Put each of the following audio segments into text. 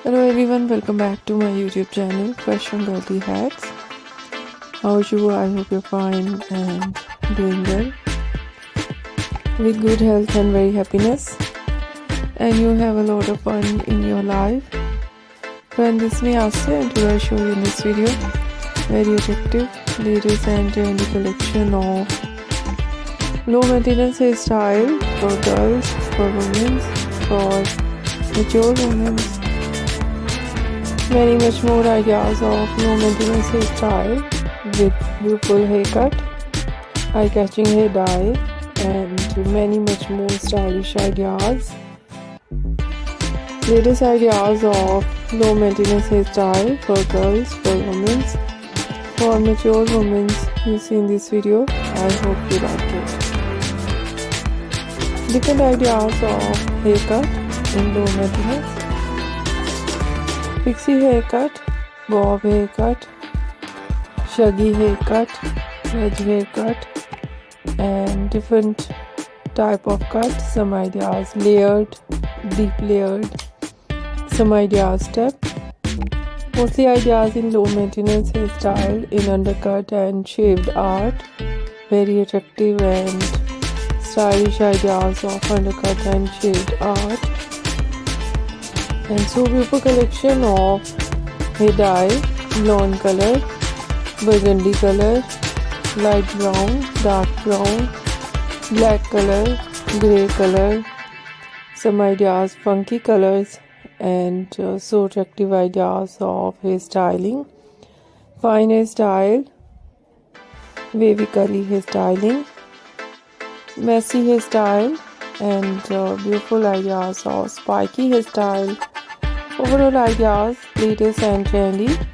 Hello everyone, welcome back to my YouTube channel Fashion Girly Hacks. How are you? I hope you're fine and doing well with good health and very happiness, and you have a lot of fun in your life. Friend, this is me Asya, and today I show you in this video very attractive latest and trendy collection of low maintenance hairstyle for girls, for women, for mature women. Many much more ideas of low maintenance hairstyle with beautiful haircut, eye-catching hair dye, and many much more stylish ideas. Latest ideas of low maintenance hairstyle for girls, for women, for mature women you see in this video. I hope you like it. Different ideas of haircut in low maintenance. Pixie haircut, bob haircut, shaggy haircut, wedge haircut, and different type of cut. Some ideas layered, deep layered, some ideas step. Mostly ideas in low maintenance hairstyle in undercut and shaved art. Very attractive and stylish ideas of undercut and shaved art. And so beautiful collection of hair dye, blonde color, burgundy color, light brown, dark brown, black color, grey color, some ideas, funky colors, and so attractive ideas of hairstyling, fine hairstyle, wavy curly hairstyling, messy hairstyle, and beautiful ideas of spiky hairstyle. Overall ideas, latest and trendy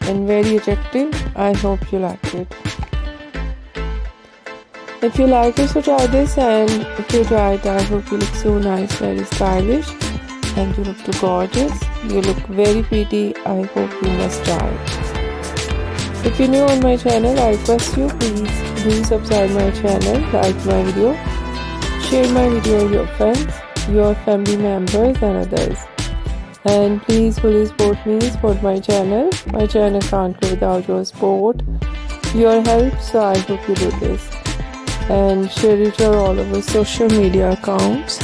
and very attractive. I hope you like it. If you like it, so try this, and if you try it, I hope you look so nice, very stylish, and you look too gorgeous. You look very pretty. I hope you must try it. If you're new on my channel, I request you please do subscribe my channel, like my video, share my video with your friends, your family members and others. And please fully support me, support my channel. My channel can't go without your support, your help, so I hope you do this. And share it on all over social media accounts.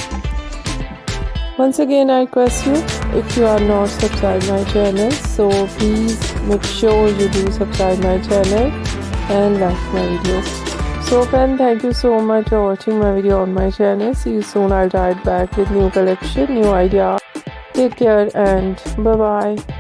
Once again, I request you, if you are not subscribed my channel, so please make sure you do subscribe my channel and like my video. So friend, thank you so much for watching my video on my channel. See you soon. I'll try it back with new collection, new idea. Take care and bye bye.